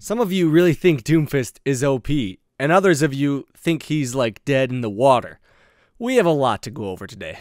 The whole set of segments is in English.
Some of you really think Doomfist is OP, and others of you think he's like dead in the water. We have a lot to go over today.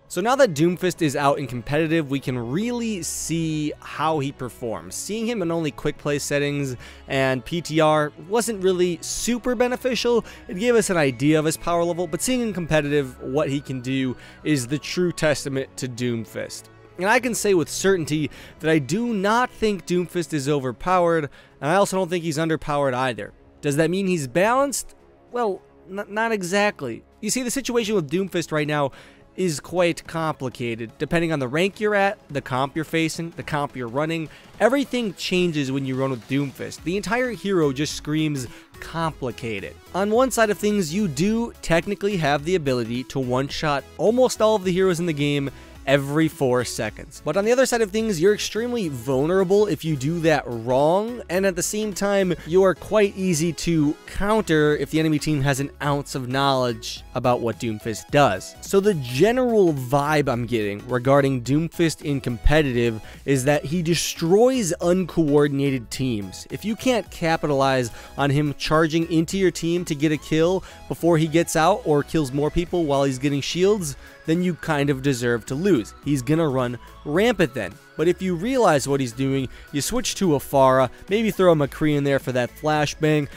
So now that Doomfist is out in competitive, we can really see how he performs. Seeing him in only quick play settings and PTR wasn't really super beneficial. It gave us an idea of his power level, but seeing in competitive what he can do is the true testament to Doomfist. And I can say with certainty that I do not think Doomfist is overpowered, and I also don't think he's underpowered either. Does that mean he's balanced? Well, not exactly. You see, the situation with Doomfist right now is quite complicated. Depending on the rank you're at, the comp you're facing, the comp you're running, everything changes when you run with Doomfist. The entire hero just screams complicated. On one side of things, you do technically have the ability to one-shot almost all of the heroes in the game every 4 seconds. But on the other side of things, you're extremely vulnerable if you do that wrong, and at the same time, you are quite easy to counter if the enemy team has an ounce of knowledge about what Doomfist does. So the general vibe I'm getting regarding Doomfist in competitive is that he destroys uncoordinated teams. If you can't capitalize on him charging into your team to get a kill before he gets out or kills more people while he's getting shields, then you kind of deserve to lose. He's gonna run rampant then. But if you realize what he's doing, you switch to a Pharah, maybe throw a McCree in there for that flashbang,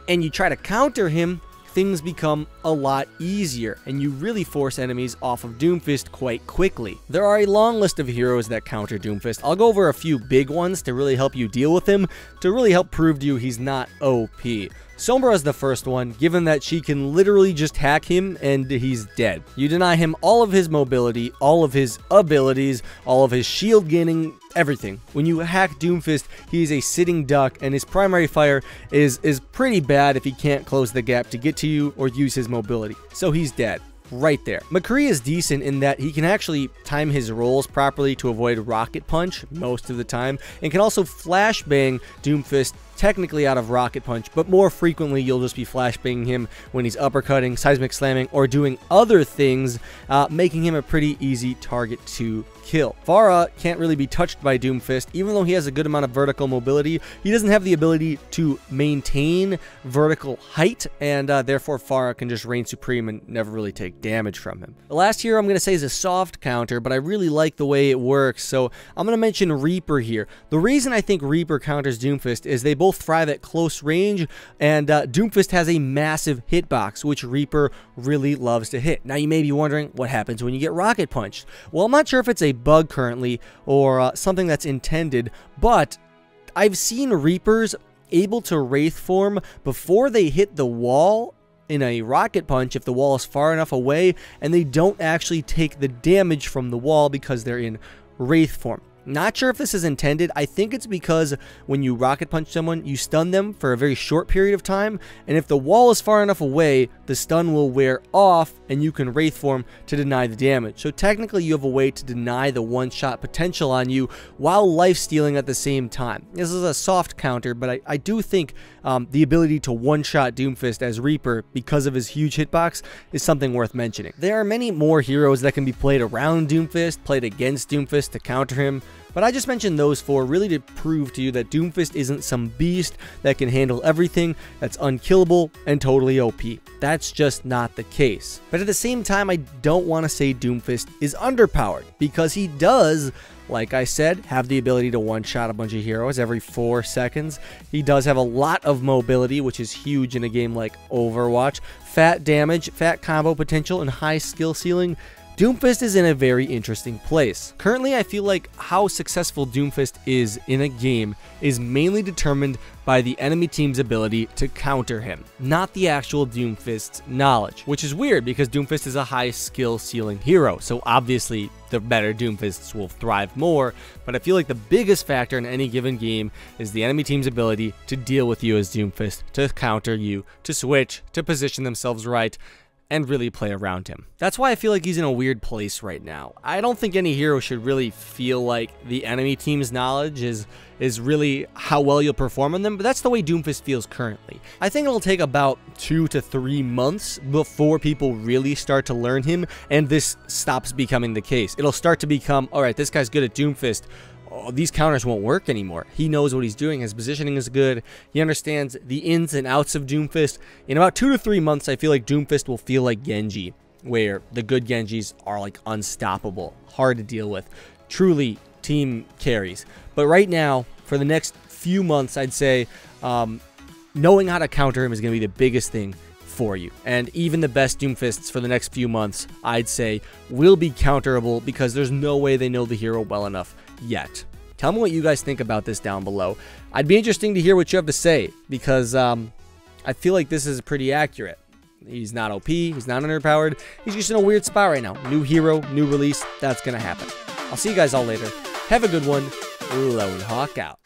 and you try to counter him, things become a lot easier, and you really force enemies off of Doomfist quite quickly. There are a long list of heroes that counter Doomfist. I'll go over a few big ones to really help you deal with him, to really help prove to you he's not OP. Sombra is the first one, given that she can literally just hack him and he's dead. You deny him all of his mobility, all of his abilities, all of his shield gaining, everything. When you hack Doomfist, he's a sitting duck, and his primary fire is pretty bad if he can't close the gap to get to you or use his mobility. So he's dead. Right there. McCree is decent in that he can actually time his rolls properly to avoid rocket punch most of the time, and can also flashbang Doomfist technically out of rocket punch, but more frequently you'll just be flashbanging him when he's uppercutting, seismic slamming, or doing other things, making him a pretty easy target to kill. Pharah can't really be touched by Doomfist. Even though he has a good amount of vertical mobility, he doesn't have the ability to maintain vertical height, and therefore Pharah can just reign supreme and never really take damage from him. The last hero I'm going to say is a soft counter, but I really like the way it works, so I'm going to mention Reaper here. The reason I think Reaper counters Doomfist is they both thrive at close range, and Doomfist has a massive hitbox, which Reaper really loves to hit. Now you may be wondering what happens when you get rocket punched. Well, I'm not sure if it's a bug currently or something that's intended, but I've seen Reapers able to Wraith form before they hit the wall in a rocket punch if the wall is far enough away, and they don't actually take the damage from the wall because they're in Wraith form. Not sure if this is intended. I think it's because when you rocket punch someone, you stun them for a very short period of time, and if the wall is far enough away, the stun will wear off and you can Wraith form to deny the damage. So technically you have a way to deny the one-shot potential on you while life-stealing at the same time. This is a soft counter, but I do think the ability to one-shot Doomfist as Reaper because of his huge hitbox is something worth mentioning. There are many more heroes that can be played around Doomfist, played against Doomfist to counter him, but I just mentioned those four really to prove to you that Doomfist isn't some beast that can handle everything, that's unkillable and totally OP. That's just not the case. But at the same time, I don't want to say Doomfist is underpowered, because he does, like I said, have the ability to one-shot a bunch of heroes every 4 seconds. He does have a lot of mobility, which is huge in a game like Overwatch. Fat damage, fat combo potential, and high skill ceiling. Doomfist is in a very interesting place. Currently, I feel like how successful Doomfist is in a game is mainly determined by the enemy team's ability to counter him, not the actual Doomfist's knowledge, which is weird because Doomfist is a high skill ceiling hero, so obviously the better Doomfists will thrive more, but I feel like the biggest factor in any given game is the enemy team's ability to deal with you as Doomfist, to counter you, to switch, to position themselves right, and really play around him. That's why I feel like he's in a weird place right now. I don't think any hero should really feel like the enemy team's knowledge is really how well you'll perform on them, but that's the way Doomfist feels currently. I think it'll take about 2 to 3 months before people really start to learn him, and this stops becoming the case. It'll start to become, alright, this guy's good at Doomfist. Oh, these counters won't work anymore. He knows what he's doing. His positioning is good. He understands the ins and outs of Doomfist. In about 2 to 3 months, I feel like Doomfist will feel like Genji, where the good Genjis are like unstoppable, hard to deal with, truly team carries. But right now, for the next few months, I'd say knowing how to counter him is going to be the biggest thing for you. And even the best Doomfists for the next few months, I'd say, will be counterable because there's no way they know the hero well enough yet. Tell me what you guys think about this down below. I'd be interesting to hear what you have to say because I feel like this is pretty accurate. He's not OP, he's not underpowered, he's just in a weird spot right now. New hero, new release, that's gonna happen. I'll see you guys all later. Have a good one. Lone Hawk out.